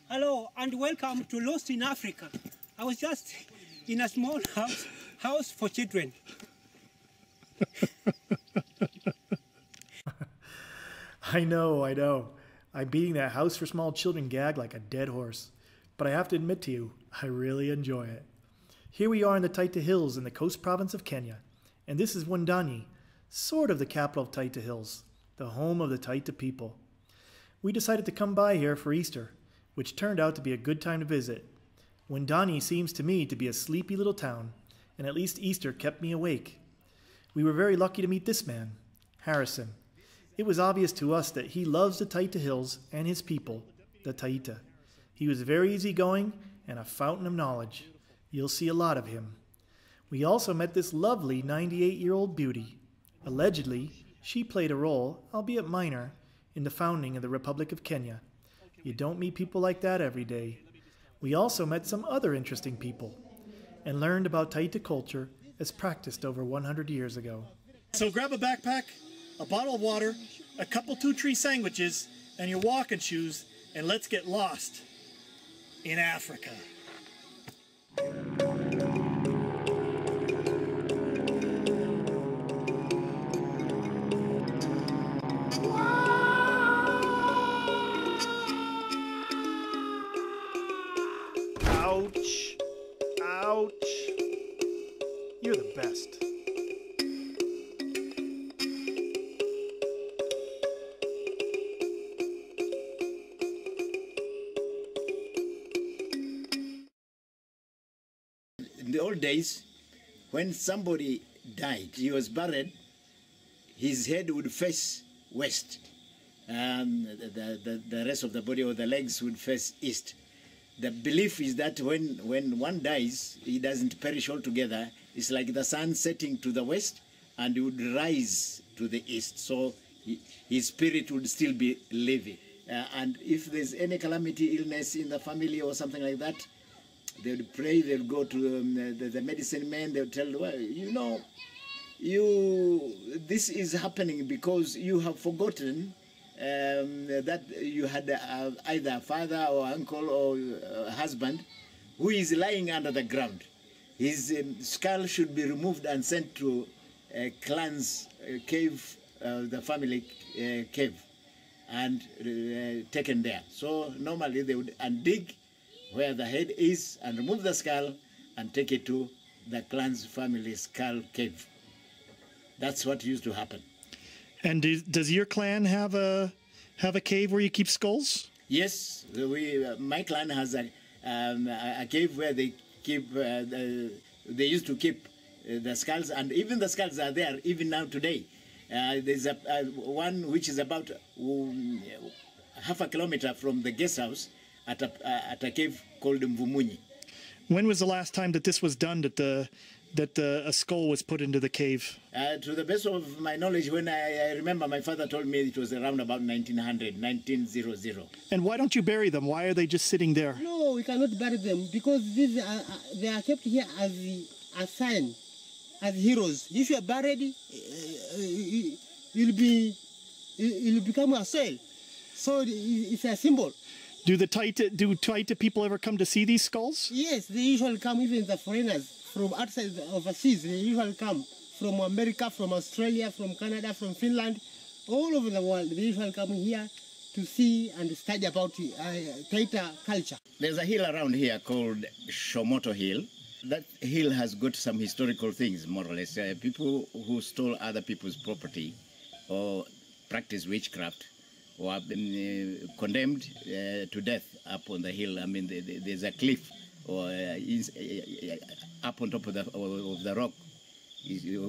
Hello and welcome to Lost in Africa. I was just in a small house for children. I know. I'm beating that house for small children gag like a dead horse. But I have to admit to you, I really enjoy it. Here we are in the Taita Hills in the coast province of Kenya. And this is Wundanyi, sort of the capital of Taita Hills, the home of the Taita people. We decided to come by here for Easter, which turned out to be a good time to visit. Wundanyi seems to me to be a sleepy little town, and at least Easter kept me awake. We were very lucky to meet this man, Harrison. It was obvious to us that he loves the Taita Hills and his people, the Taita. He was very easygoing and a fountain of knowledge. You'll see a lot of him. We also met this lovely 98-year-old beauty. Allegedly, she played a role, albeit minor, in the founding of the Republic of Kenya. You don't meet people like that every day. We also met some other interesting people and learned about Taita culture as practiced over 100 years ago. So grab a backpack, a bottle of water, a couple 2-tree sandwiches, and your walking shoes, and let's get lost in Africa. Ouch. Ouch. You're the best. In the old days, when somebody died, he was buried, his head would face west. The rest of the body or the legs would face east. The belief is that when one dies, he doesn't perish altogether. It's like the sun setting to the west and he would rise to the east. So his spirit would still be living. And if there's any calamity, illness in the family or something like that, they would pray, they would go to the medicine man, they would tell, well, this is happening because you have forgotten that you had either a father or uncle or husband who is lying under the ground. His skull should be removed and sent to a clan's cave, the family cave, and taken there. So normally they would dig where the head is and remove the skull and take it to the clan's family skull cave. That's what used to happen. And does your clan have a cave where you keep skulls? Yes, my clan has a cave where they keep. They used to keep the skulls, and even the skulls are there even now today. There's one which is about half a kilometer from the guest house at a cave called Wundanyi. When was the last time that this was done? That a skull was put into the cave? To the best of my knowledge, when I remember, my father told me it was around about 1900. And why don't you bury them? Why are they just sitting there? No, we cannot bury them because they are kept here as a sign, as heroes. If you are buried, you'll become a cell. So it's a symbol. Do Taita people ever come to see these skulls? Yes, they usually come, even the foreigners from outside overseas. They usually come from America, from Australia, from Canada, from Finland, all over the world. They usually come here to see and study about Taita culture. There's a hill around here called Shomoto Hill. That hill has got some historical things, more or less. People who stole other people's property or practiced witchcraft or have been condemned to death up on the hill. I mean, there's a cliff or up on top of the rock,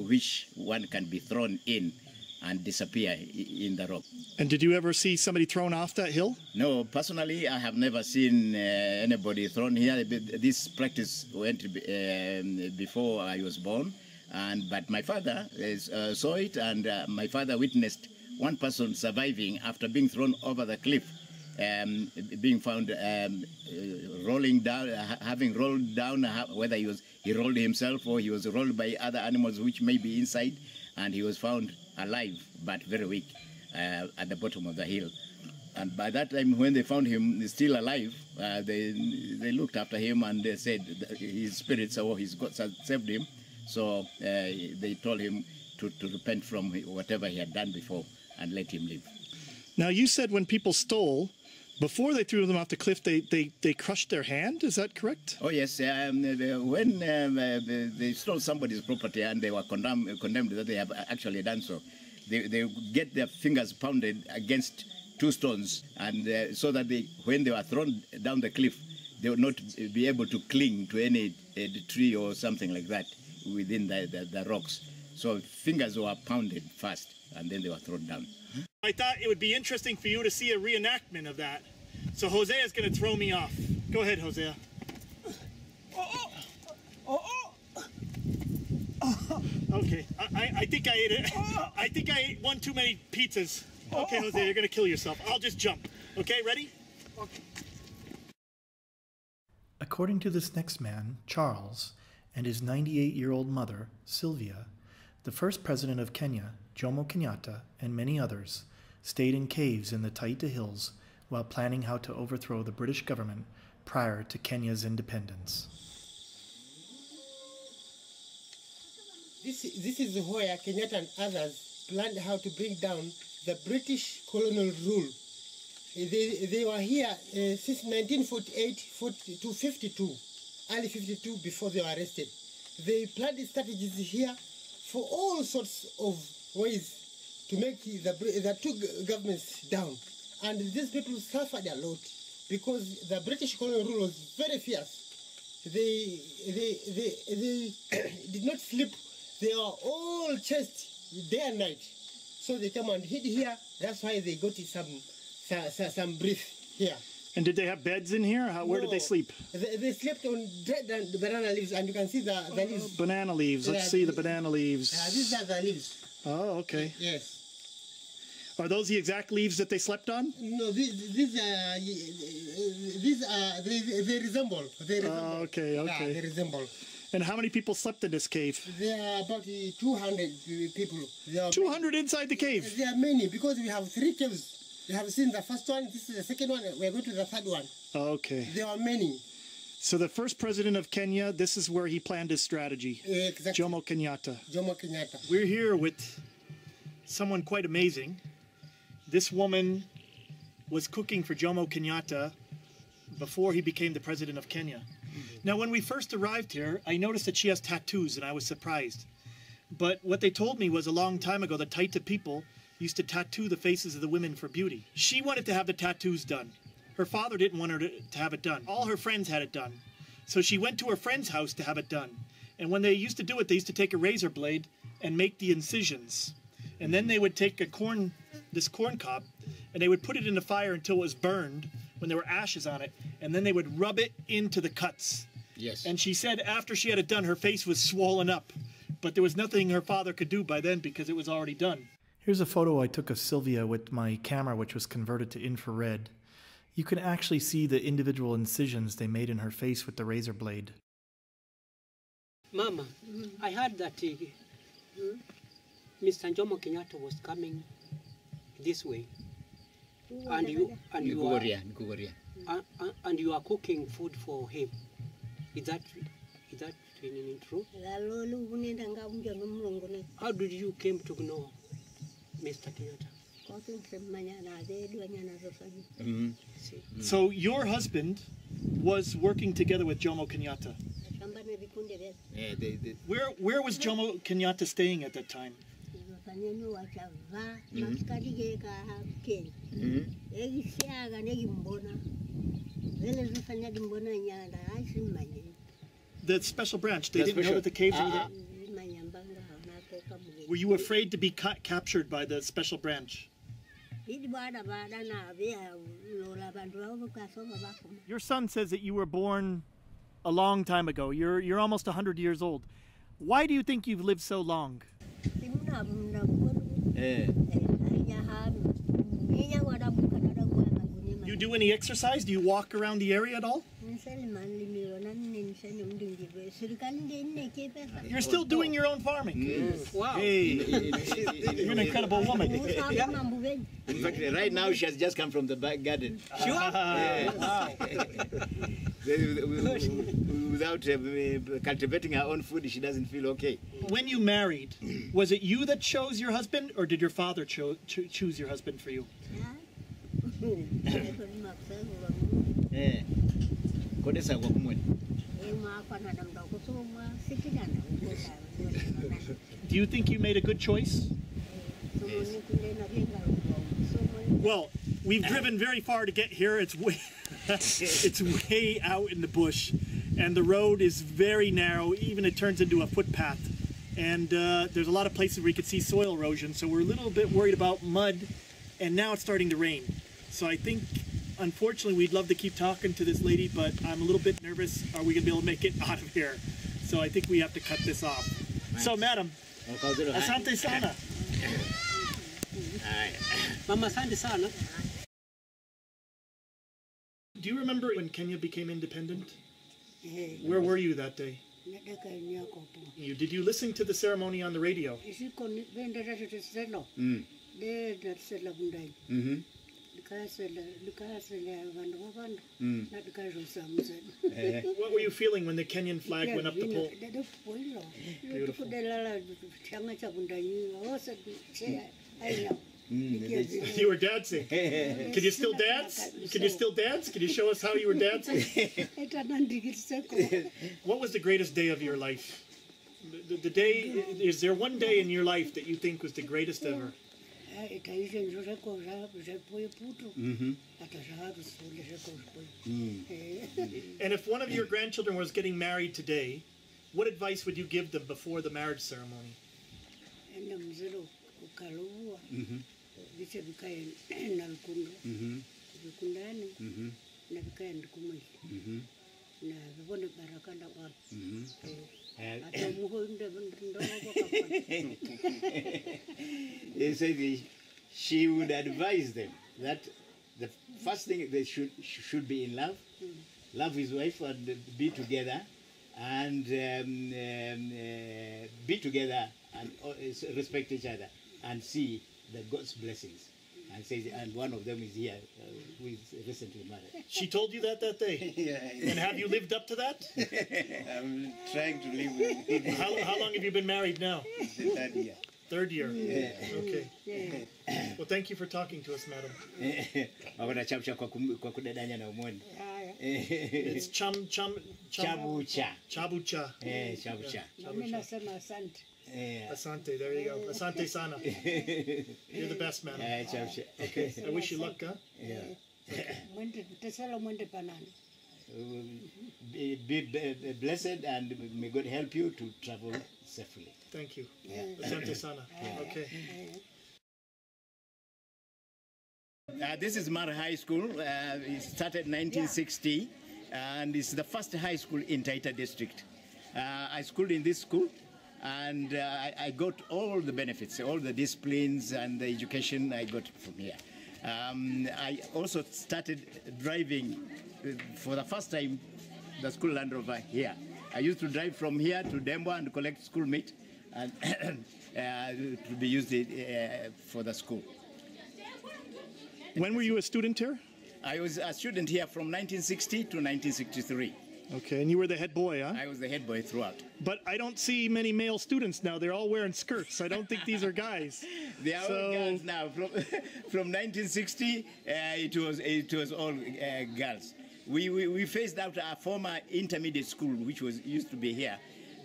which one can be thrown in and disappear in the rock. And did you ever see somebody thrown off that hill? No, personally, I have never seen anybody thrown here. This practice went before I was born, but my father saw it, and my father witnessed one person surviving after being thrown over the cliff, being found rolling down, having rolled down, whether he rolled himself or he was rolled by other animals which may be inside, and he was found alive but very weak at the bottom of the hill. And by that time, when they found him still alive, they looked after him and they said that his spirits or his gods had saved him. So they told him to repent from whatever he had done before and let him live. Now, you said when people stole, before they threw them off the cliff, they crushed their hand. Is that correct? Oh, yes. When they stole somebody's property and they were condemned that they have actually done so, they get their fingers pounded against two stones, and so that when they were thrown down the cliff, they would not be able to cling to any tree or something like that within the rocks. So fingers were pounded first, and then they were thrown down. I thought it would be interesting for you to see a reenactment of that. So Hosea is going to throw me off. Go ahead, Hosea. Okay, I think I ate it. I think I ate one too many pizzas. Okay, Hosea, you're going to kill yourself. I'll just jump. Okay, ready? Okay. According to this next man, Charles, and his 98-year-old mother, Sylvia, the first president of Kenya, Jomo Kenyatta, and many others, stayed in caves in the Taita Hills while planning how to overthrow the British government prior to Kenya's independence. This is where Kenyatta and others planned how to bring down the British colonial rule. They were here since 1948 to 52, early 52, before they were arrested. They planned strategies here for all sorts of ways to make the two governments down. And these people suffered a lot because the British colonial rule was very fierce. They did not sleep. They were all chased day and night. So they come and hid here. That's why they got some brief here. And did they have beds in here? Where did they sleep? They slept on dead and banana leaves, and you can see the leaves. Banana leaves. Let's see the banana leaves. These are the leaves. Oh, okay. Yes. Are those the exact leaves that they slept on? No, these they resemble. Oh, okay, okay. Yeah, they resemble. And how many people slept in this cave? There are about 200 people. 200 inside the cave? There are many because we have 3 caves. You have seen the first one, this is the second one, we are going to the third one. Okay. There are many. So the first president of Kenya, this is where he planned his strategy. Exactly. Jomo Kenyatta. Jomo Kenyatta. We're here with someone quite amazing. This woman was cooking for Jomo Kenyatta before he became the president of Kenya. Now, when we first arrived here, I noticed that she has tattoos, and I was surprised. But what they told me was a long time ago, the Taita people used to tattoo the faces of the women for beauty. She wanted to have the tattoos done. Her father didn't want her to have it done. All her friends had it done. So she went to her friend's house to have it done. And when they used to do it, they used to take a razor blade and make the incisions. And then they would take this corn cob, and they would put it in the fire until it was burned, when there were ashes on it, and then they would rub it into the cuts. Yes. And she said after she had it done, her face was swollen up, but there was nothing her father could do by then because it was already done. Here's a photo I took of Sylvia with my camera, which was converted to infrared. You can actually see the individual incisions they made in her face with the razor blade. Mama, I heard that Mr. Jomo Kenyatta was coming this way, and you are cooking food for him. Is that true? How did you came to know Mr. Kenyatta? So your husband was working together with Jomo Kenyatta. Where was Jomo Kenyatta staying at that time? The special branch, they didn't know that the caves were there? Were you afraid to be captured by the special branch? Your son says that you were born a long time ago. You're almost 100 years old. Why do you think you've lived so long? You do any exercise? Do you walk around the area at all? You're still doing your own farming? Wow. Hey, you're an incredible woman. In fact, right now she has just come from the back garden. Sure? Wow. Without cultivating her own food, she doesn't feel okay. When you married, was it you that chose your husband, or did your father choose your husband for you? Kodesa kwa kumwene. Do you think you made a good choice? Well, we've driven very far to get here. It's way, it's way out in the bush, and the road is very narrow. Even it turns into a footpath, and there's a lot of places where you could see soil erosion. So we're a little bit worried about mud, and now it's starting to rain. So I think, unfortunately, we'd love to keep talking to this lady, but I'm a little bit nervous. Are we gonna be able to make it out of here? So I think we have to cut this off. So, madam, asante sana. Mama asante sana. Do you remember when Kenya became independent? Where were you that day? Did you listen to the ceremony on the radio? Mm-hmm. What were you feeling when the Kenyan flag went up the pole? Beautiful. You were dancing. Can you still dance? Can you still dance? Can you show us how you were dancing? What was the greatest day of your life? The day, is there one day in your life that you think was the greatest ever? Mm-hmm. And if one of your grandchildren was getting married today, what advice would you give them before the marriage ceremony? Mm-hmm. Mm-hmm. He said she would advise them that the first thing they should be in love, love his wife and be together, and be together and respect each other and see the God's blessings. And says, and one of them is here, who is recently married. She told you that day? Yeah. And have you lived up to that? I'm trying to live with it. How long have you been married now? The third year. Third year? Yeah. Okay. Well, thank you for talking to us, madam. It's chabucha. Chabucha. Chabucha. Chabucha. Asante, there you go. Asante sana. You're the best, madam. Okay, I wish you luck, huh? Yeah. Be blessed, and may God help you to travel safely. Thank you. Asante sana. Okay. This is Mara High School. It started in 1960, and it's the first high school in Taita district. I schooled in this school, and I got all the benefits, all the disciplines and the education I got from here. I also started driving for the first time the school Land Rover here. I used to drive from here to Dembo and collect schoolmate and to be used for the school. When were you a student here? I was a student here from 1960 to 1963. Okay, and you were the head boy, huh? I was the head boy throughout. But I don't see many male students now. They're all wearing skirts. I don't think these are guys. They are all girls now. From 1960, it was all girls. We phased out our former intermediate school, which used to be here.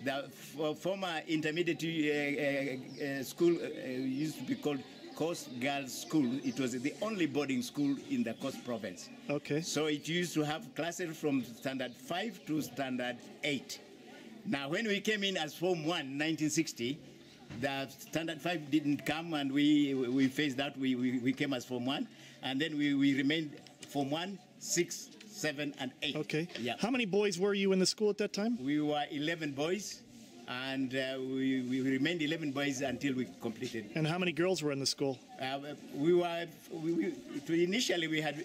The former intermediate school used to be called Coast Girls School. It was the only boarding school in the Coast Province. Okay. So it used to have classes from standard 5 to standard 8. Now, when we came in as Form 1 in 1960, the standard 5 didn't come, and we phased out. We came as Form 1, and then we remained Form 1, 6, 7, and 8. Okay. Yeah. How many boys were you in the school at that time? We were 11 boys and we remained 11 boys until we completed. And how many girls were in the school? Initially we had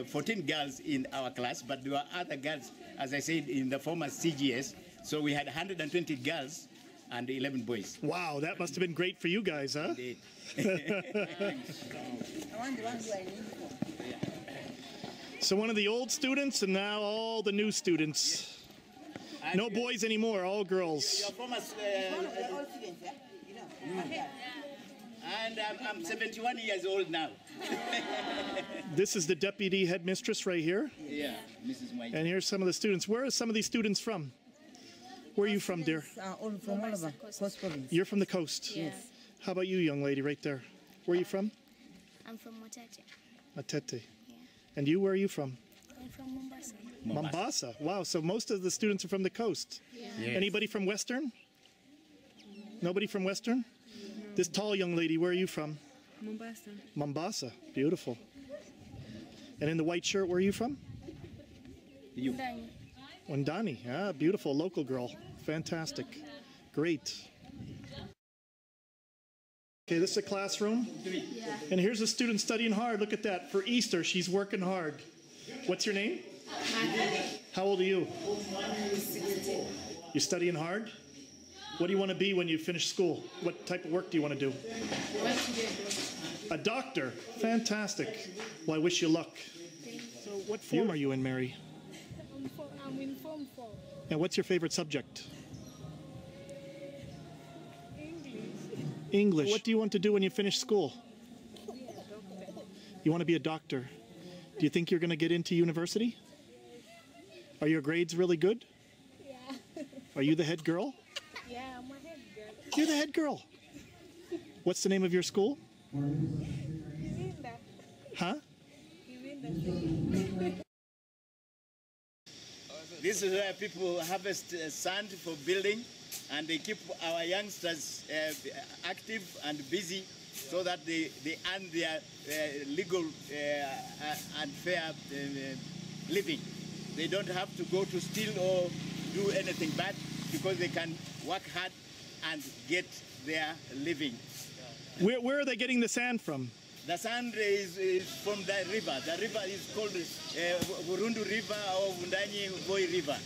14 girls in our class, but there were other girls, as I said, in the former CGS. So we had 120 girls and 11 boys. Wow, that must have been great for you guys, huh? Indeed. So one of the old students and now all the new students. No boys anymore, all girls. Your former, and I'm 71 years old now. This is the deputy headmistress right here. Yeah, Mrs. White. And here's some of the students. Where are some of these students from? Where are you from, dear? All from all over, Coast Province. You're from the coast? Yes. How about you, young lady, right there? Where are you from? I'm from Motete. Atete. Yeah. And you, where are you from? I'm from Mombasa. Mombasa. Wow, so most of the students are from the coast. Yeah. Yes. Anybody from Western? Nobody from Western? This tall young lady, where are you from? Mombasa. Mombasa. Beautiful. And in the white shirt, where are you from? You. Wundanyi. Wundanyi. Ah, beautiful local girl. Fantastic. Great. Okay, this is a classroom. Yeah. And here's a student studying hard. Look at that. For Easter, she's working hard. What's your name? How old are you? 16. You're studying hard? What do you want to be when you finish school? What type of work do you want to do? A doctor. Fantastic. Well, I wish you luck. So what form are you in, Mary? I'm in Form 4. And what's your favorite subject? English. English. What do you want to do when you finish school? You want to be a doctor. Do you think you're going to get into university? Are your grades really good? Yeah. Are you the head girl? Yeah, I'm a head girl. You're the head girl. What's the name of your school? Iwinda. Huh? Iwinda. This is where people harvest sand for building, and they keep our youngsters active and busy so that they earn their legal and fair living. They don't have to go to steal or do anything bad because they can work hard and get their living. Where are they getting the sand from? The sand is from the river. The river is called Burundu River or Wundanyi Boy River.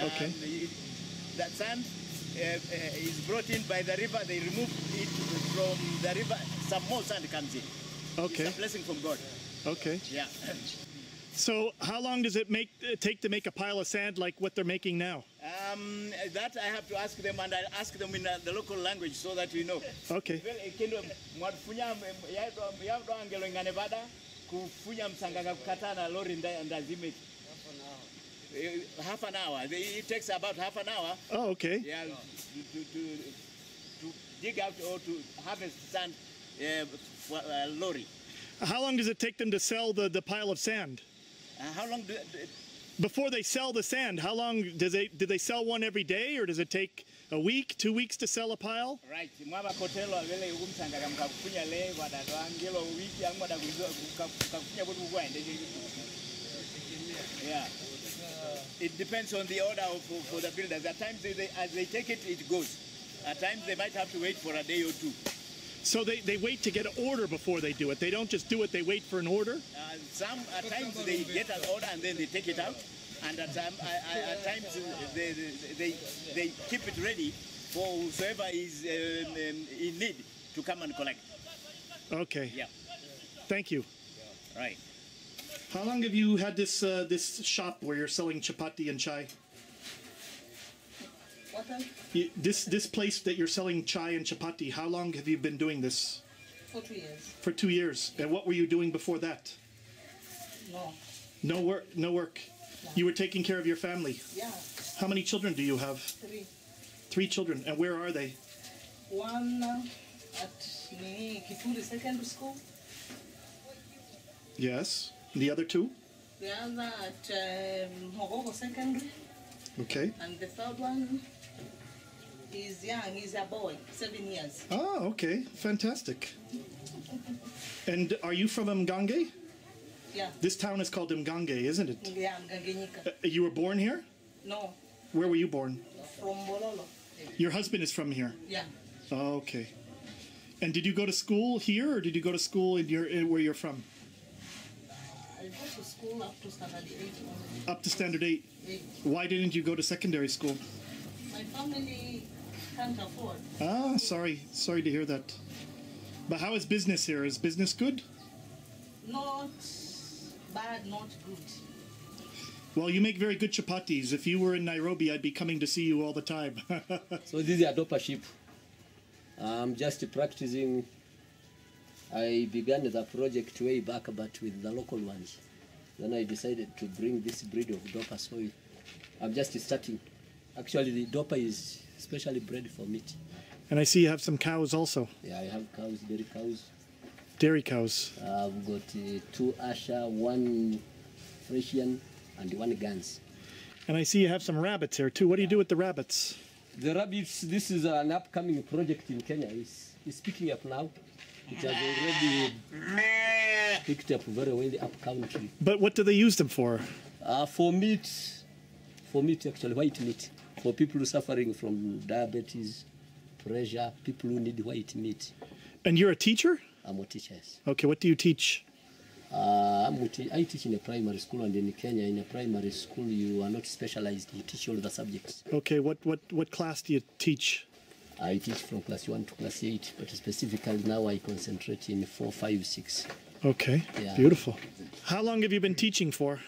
Okay. The sand is brought in by the river. They remove it from the river. Some more sand comes in. Okay. It's a blessing from God. Okay. Yeah. So how long does it take to make a pile of sand like what they're making now? That I have to ask them, and I ask them in the local language so that we know. Okay. Half an hour. It takes about half an hour. Oh, okay. Yeah, to dig out or to harvest sand for a lorry. How long does it take them to sell the pile of sand? How long Before they sell the sand, how long do they sell one every day, or does it take a week, 2 weeks to sell a pile? Right. Yeah. It depends on the order for the builders. At times, as they take it, it goes. At times, they might have to wait for a day or two. So they wait to get an order before they do it. They don't just do it, they wait for an order? At times they get an order and then they take it out. And at times they keep it ready for whoever is in need to come and collect. Okay. Yeah. Thank you. Right. How long have you had this shop where you're selling chapati and chai? This place that you're selling chai and chapati, how long have you been doing this? For 2 years. For 2 years. And what were you doing before that? No. No work. No work. No. You were taking care of your family. Yeah. How many children do you have? 3. 3 children. And where are they? One at Kifuli Secondary School. Yes. The other 2? The other at Mogogo Secondary. Okay. And the third one is young. He's a boy, 7 years. Oh, okay. Fantastic. And are you from Mgange? Yeah. This town is called Mgange, isn't it? Yeah, Mgangenyika. You were born here? No, Where were you born? from Bololo. Your husband is from here? Yeah. Oh, okay. And did you go to school here, or did you go to school where you're from? I go to school up to standard 8 only. Up to standard 8? 8. Why didn't you go to secondary school? My family can't afford. Ah, sorry to hear that. But how is business here? Is business good? Not bad, not good. Well, you make very good chapatis. If you were in Nairobi, I'd be coming to see you all the time. So this is a dopa sheep. I'm just practicing. I began the project way back, but with the local ones. Then I decided to bring this breed of dopa, so I'm just starting. Actually, the dopa is specially bred for meat. And I see you have some cows also. Yeah, I have cows, dairy cows. Dairy cows. I've got 2 Asher, 1 Frisian, and 1 Gans. And I see you have some rabbits here too. What do you do with the rabbits? The rabbits, this is an upcoming project in Kenya. It's picking up now. It has already picked up very well up country. But what do they use them for? For meat actually, white meat. For people suffering from diabetes, pressure, people who need white meat. And you're a teacher? I'm a teacher, yes. Okay, what do you teach? I teach in a primary school, and in Kenya, in a primary school, you are not specialized. You teach all the subjects. Okay, what class do you teach? I teach from class 1 to class 8, but specifically now I concentrate in 4, 5, 6. Okay, Yeah. beautiful. How long have you been teaching for?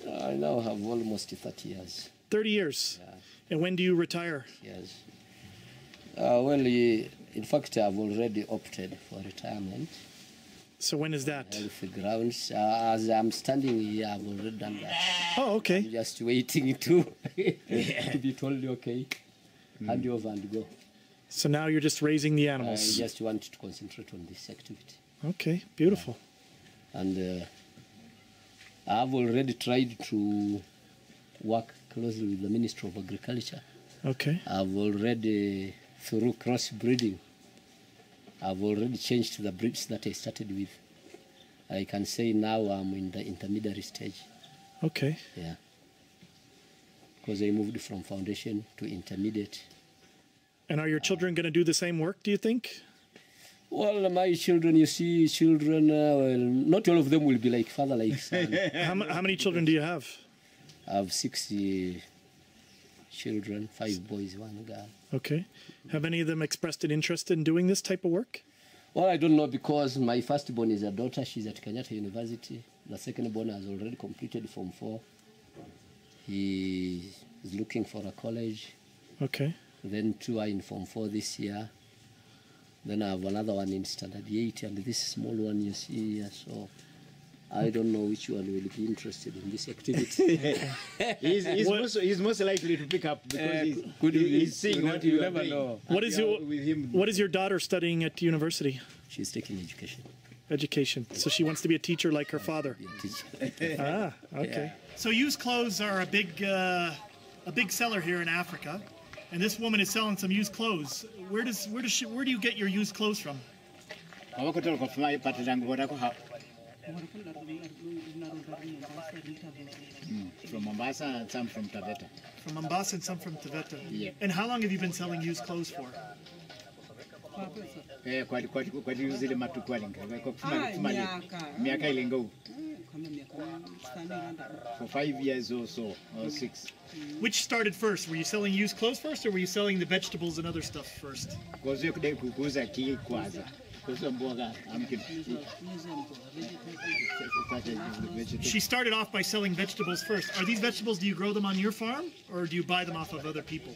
I now have almost 30 years. 30 years? Yeah. And when do you retire? Yes. In fact, I've already opted for retirement. So when is that? Health grounds. As I'm standing here, I've already done that. Oh, okay. I'm just waiting to be told, okay, hand over and go. So now you're just raising the I animals. just want to concentrate on this activity. Okay, beautiful. And I've already tried to work closely with the Ministry of Agriculture. Okay. I've already, through crossbreeding, I've already changed the breeds that I started with. I can say now I'm in the intermediary stage. Okay. Yeah. Because I moved from foundation to intermediate. And are your children going to do the same work, do you think? Well, my children, you see, well, not all of them will be like father, like son. How many children do you have? I have 6 children, 5 boys, 1 girl. Okay. Have any of them expressed an interest in doing this type of work? Well, I don't know, because my firstborn is a daughter. She's at Kenyatta University. The secondborn has already completed Form 4. He is looking for a college. Okay. Then 2 are in Form 4 this year. Then I have another one in Standard 8, and this small one you see here. So I don't know which one will be interested in this activity. he's most likely to pick up because he's seeing what you never know. What is your daughter studying at university? She's taking education. Education. So she wants to be a teacher like her father. Be a teacher. Ah, okay. So used clothes are a big seller here in Africa, and this woman is selling some used clothes. Where do you get your used clothes from? From Mombasa and some from Taita. From Mombasa and some from Taita. Yeah. And how long have you been selling used clothes for? For 5 years or so, or 6. Which started first? Were you selling used clothes first, or were you selling the vegetables and other stuff first? She started off by selling vegetables first. Are these vegetables, do you grow them on your farm, or do you buy them off of other people?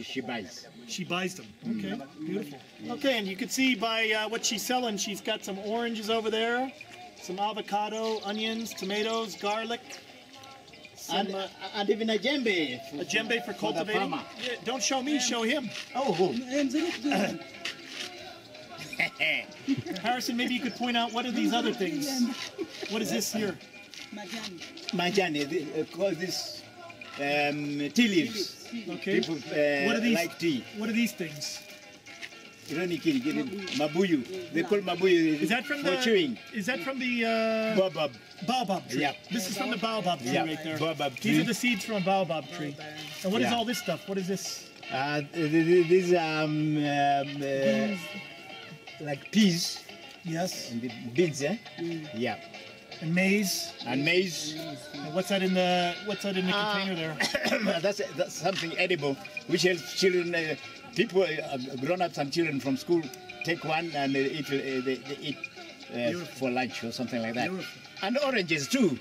She buys. She buys them. Okay, beautiful. Okay, and you can see by what she's selling, she's got some oranges over there, some avocado, onions, tomatoes, garlic. Some, and even a djembe. A djembe for cultivating? farmer. Yeah, don't show me, show him. Oh. Harrison, maybe you could point out, what are these other things? What is this here? Majani, they call this tea leaves. Okay. People What are these? like tea. What are these things? Mabuyu. They call mabuyu Is that from for the chewing. Is that from the Baobab. baobab tree? Yeah. This is from the baobab tree Yeah, right there. baobab These are tree. the seeds from a baobab tree. And what is Yeah. all this stuff? What is this? These like peas Yes. and the beans, eh? Yeah. And maize. And maize. And what's that in the container there? that's something edible, which helps children, people, grown-ups and children from school take one and they eat for lunch or something like that. Beautiful. And oranges too,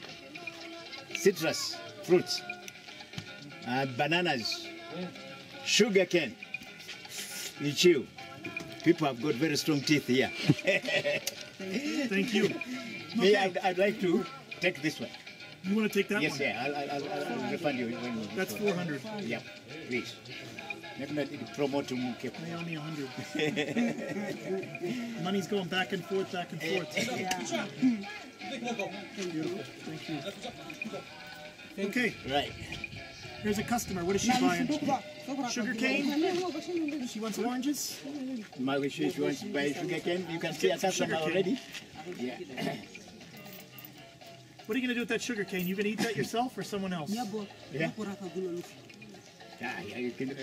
citrus fruits, bananas, sugar cane. You chew. People have got very strong teeth here. Thank you. Me, I'd like to take this one. You want to take that Yes, one? yeah, I'll refund you. That's 400. Yeah, please. Promote to Mukepo. They owe me 100. Money's going back and forth, back and forth. Beautiful. Thank you. Okay, Right. here's a customer. What is she buying? Sugar cane? She wants oranges? If you want to buy sugar cane, you can see a customer already. Yeah. What are you going to do with that sugar cane? You going to eat that yourself or someone else? Yeah. You can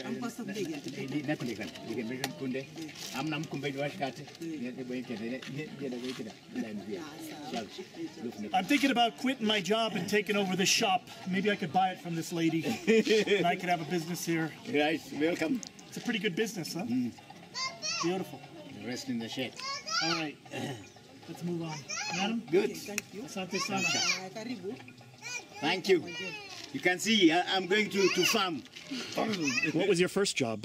I'm thinking about quitting my job and taking over this shop. Maybe I could buy it from this lady. And I could have a business here. Right, welcome. It's a pretty good business, huh? Beautiful. Rest in the shed. All right. Let's move on. Madam? Good. Asante sana. Thank you. You can see I'm going to farm. What was your first job?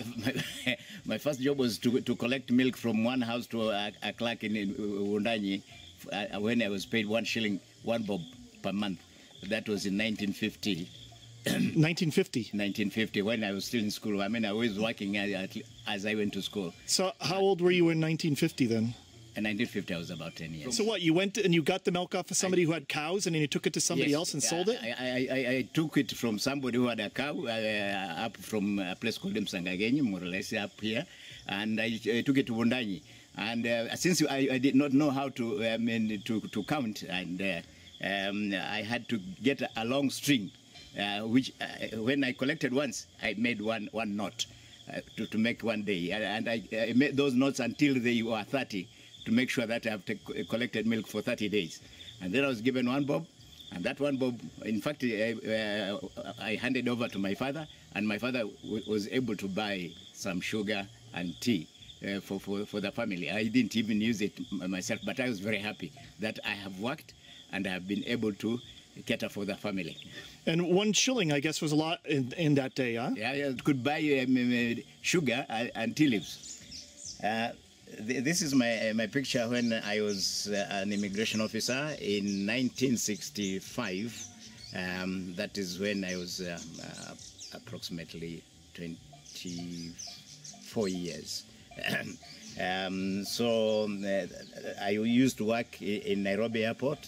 My first job was to collect milk from one house to a clerk in Wundanyi when I was paid 1 shilling, 1 bob per month. That was in 1950. 1950. 1950, when I was still in school. I mean, I was working as I went to school. So how old were you in 1950 then? In 1950, I was about 10 years. So what, you went and you got the milk off of somebody who had cows and then you took it to somebody Yes. else and sold it? I took it from somebody who had a cow up from a place called Msangagenyi, more or less up here, and I took it to Wundanyi. And since I did not know how to count, and I had to get a long string, which when I collected once, I made one knot to make one day, and I made those knots until they were 30. To make sure that I have collected milk for 30 days. And then I was given 1 bob, and that 1 bob, in fact, I handed over to my father, and my father was able to buy some sugar and tea for the family. I didn't even use it myself, but I was very happy that I have worked and I have been able to cater for the family. And 1 shilling, I guess, was a lot in that day, huh? Yeah, I could buy sugar and tea leaves. This is my picture when I was an immigration officer in 1965. That is when I was approximately 24 years. So I used to work in Nairobi Airport,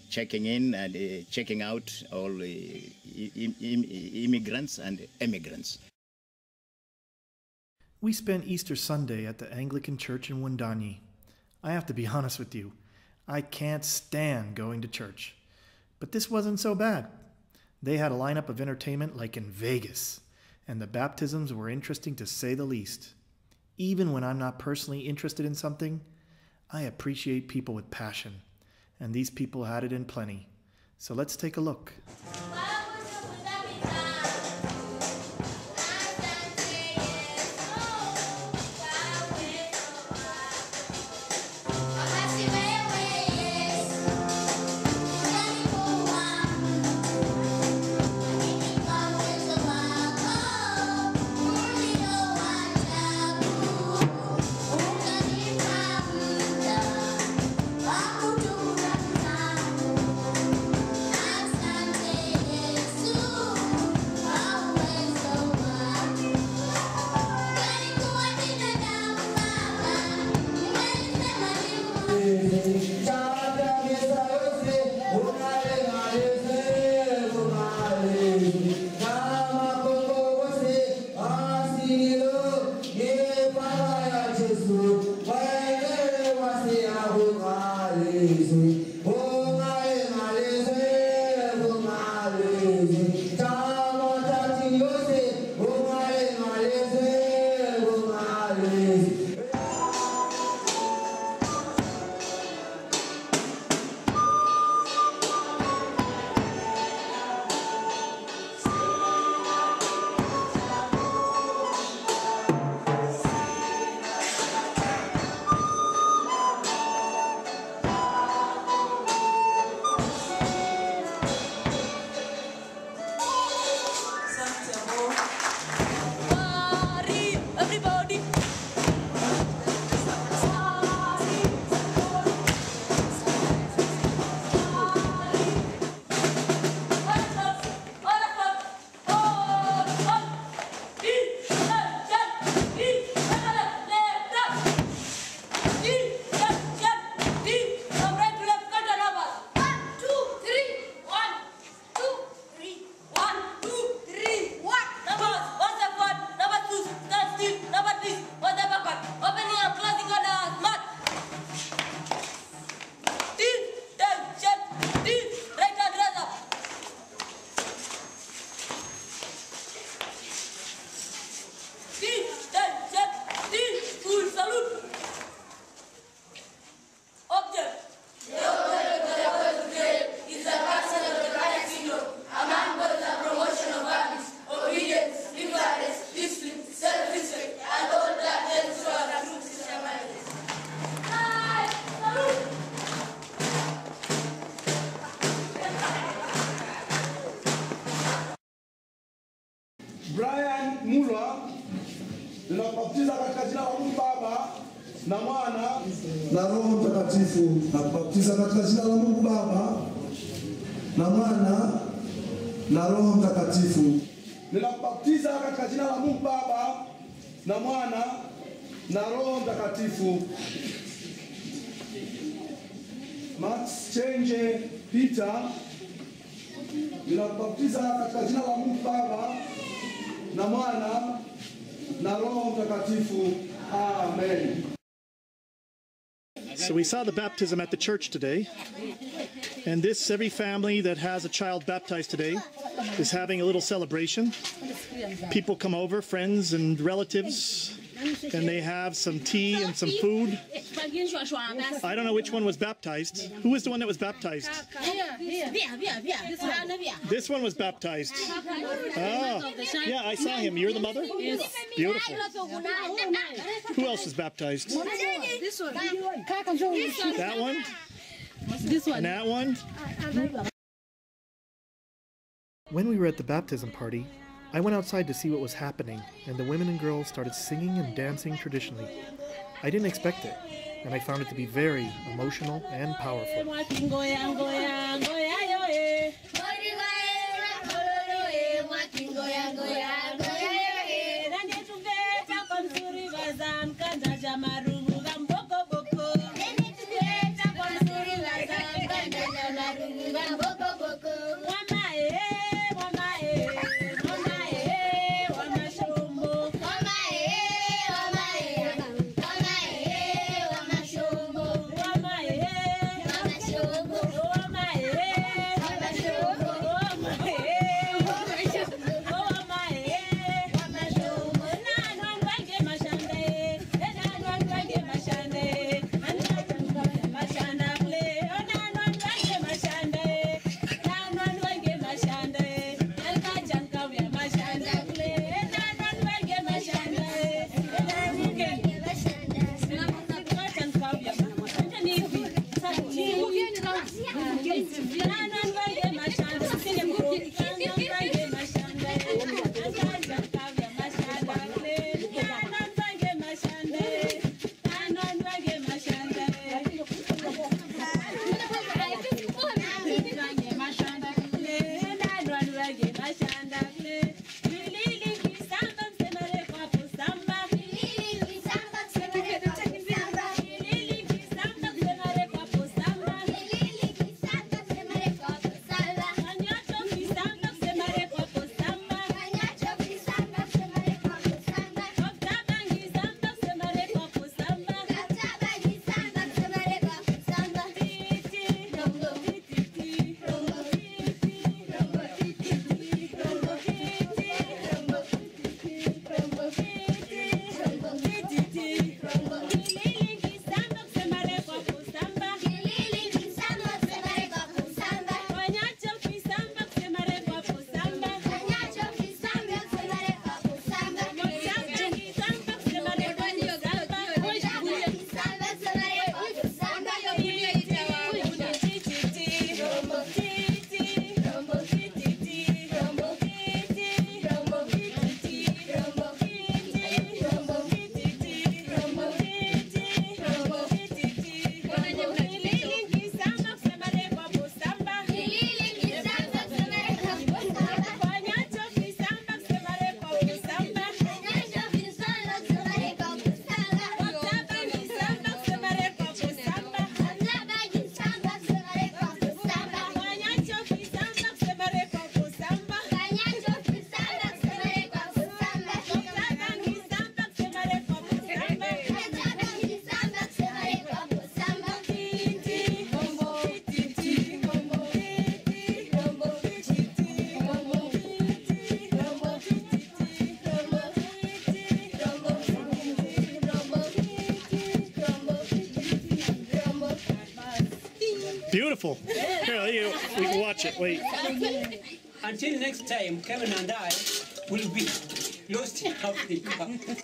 checking in and checking out all immigrants and emigrants. We spent Easter Sunday at the Anglican Church in Wundanyi. I have to be honest with you, I can't stand going to church. But this wasn't so bad. They had a lineup of entertainment like in Vegas, and the baptisms were interesting to say the least. Even when I'm not personally interested in something, I appreciate people with passion, and these people had it in plenty. So let's take a look. Brian Mulwa, ninakubatiza katika jina la Mungu Baba na Mwana na Roho Mtakatifu. Nakubatiza katika jina la Mungu Baba na Mwana na Roho Mtakatifu. Ninakubatiza katika jina la Mungu Baba na Mwana na Roho Mtakatifu. Max Change Peter, ninakubatiza katika jina la Mungu Baba na Mwana na Roho Mtakatifu. Amen. So we saw the baptism at the church today, and every family that has a child baptized today is having a little celebration. People come over, friends and relatives, and they have some tea and some food. I don't know which one was baptized. Who was the one that was baptized? This one was baptized. Oh, yeah, I saw him. You're the mother? Yes. Beautiful. Who else was baptized? This one. That one? This one. And that one? When we were at the baptism party, I went outside to see what was happening, and the women and girls started singing and dancing traditionally. I didn't expect it, and I found it to be very emotional and powerful. Beautiful. Here, we can watch it. Wait. Until next time, Kevin and I will be lost in Africa.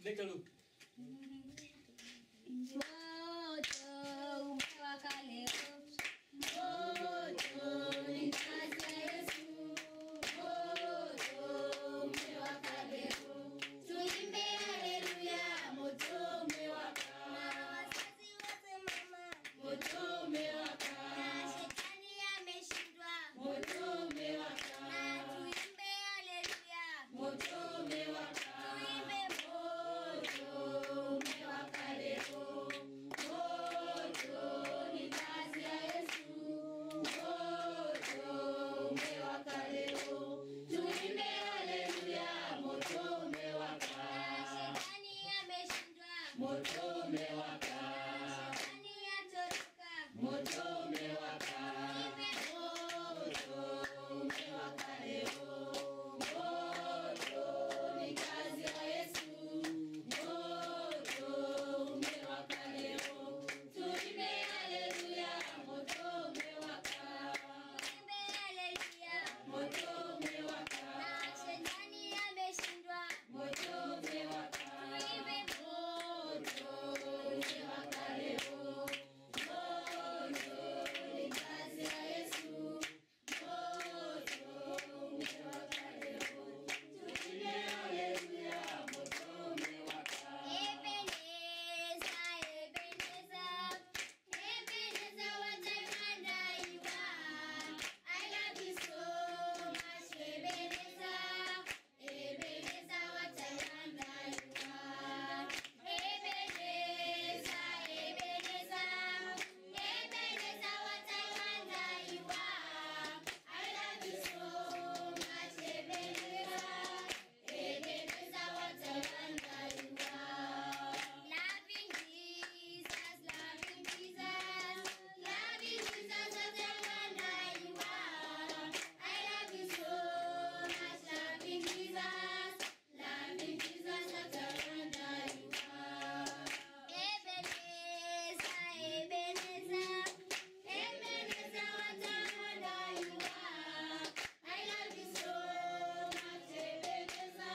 Later look. Moto umewaka leo. Moto ni kazi ya Yesu. Moto umewaka leo. Tuimbe haleluya. Moto umewaka. Wazazi wote mama. Moto umewaka. Na shetani ameshindwa. Moto umewaka. Na tuimbe haleluya. Moto umewaka. Tuimbe moto umewaka leo. Moto ni kazi ya Yesu. Moto umewaka leo. Tuimbe haleluya. Moto umewaka. Shetani ameshindwa. Moto umewaka. Shetani atoroka. Moto umewaka. Tuimbe moto umewaka leo. Moto ni kazi ya Yesu. Moto umewaka leo. Tuimbe haleluya. Moto umewaka. Tuimbe haleluya. Moto umewaka. Na shetani ameshindwa. Moto umewaka. Tuimbe moto umewaka leo. Moto ni kazi ya Yesu. Moto umewaka leo. Tuimbe haleluya. Moto umewaka. Ebeneza, Ebeneza, Ebeneza watamandaiwa. I love you so much, Ebeneza. Ebeneza watamandaiwa. Ebeneza, Ebeneza, Ebeneza watamandaiwa. I love you so much, Ebeneza. Ebeneza watamandaiwa. Loving Jesus, loving Jesus, loving Jesus watamandaiwa. I love you so much, loving Jesus, loving Jesus watamandaiwa. Ebeneza, Ebeneza, Ebeneza watamandaiwa. I love you so much, Ebeneza,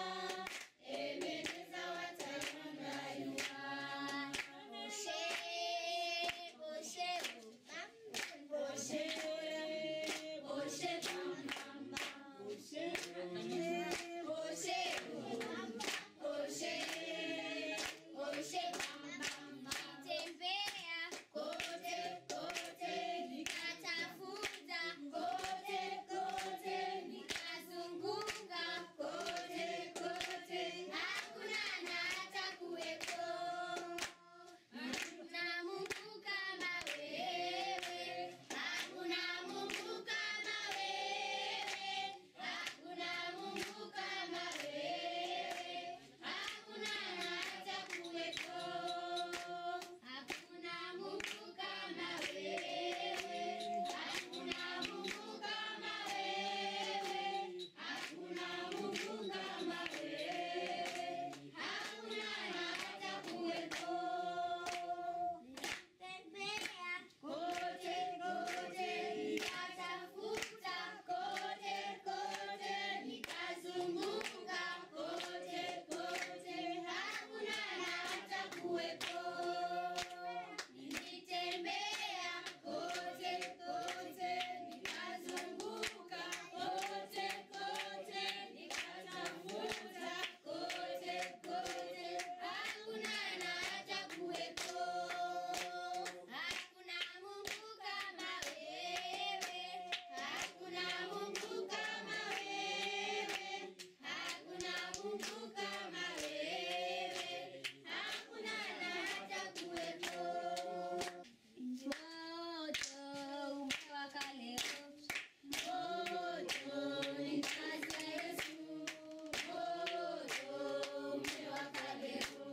Ebeneza watamandaiwa. Boshe, boshe, boshe, boshe, bam, bam, bam. Boshe, boshe, boshe, boshe, bam, bam, bam. Tembea kote kote, nikatafuta kote kote, nikazunguka kote kote, hakuna na hata kuweko. Hakuna Mungu kama wewe, hakuna Mungu kama wewe, hakuna Mungu kama wewe, hakuna na hata kuweko. Hakuna Mungu kama wewe, hakuna Mungu kama wewe, hakuna Mungu kama wewe, hakuna na hata kuweko. Tembea kote kote, nikatafuta kote kote, nikazunguka kote kote, hakuna na hata kuweko. Nilitembea kote kote, nikazunguka kote kote, nikatafuta kote kote, hakuna na hata kuweko. Hakuna Mungu kama wewe, hakuna Mungu kama wewe, hakuna Mungu kama wewe, hakuna na hata kuweko. Moto umewaka leo. Moto ni kazi ya Yesu. Moto umewaka leo.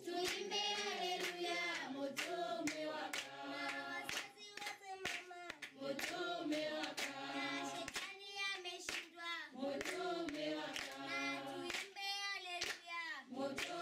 Tuimbe haleluya. Moto umewaka. Wazazi wote mama. Moto umewaka. Na shetani ameshindwa. Moto umewaka. Na tuimbe haleluya. Moto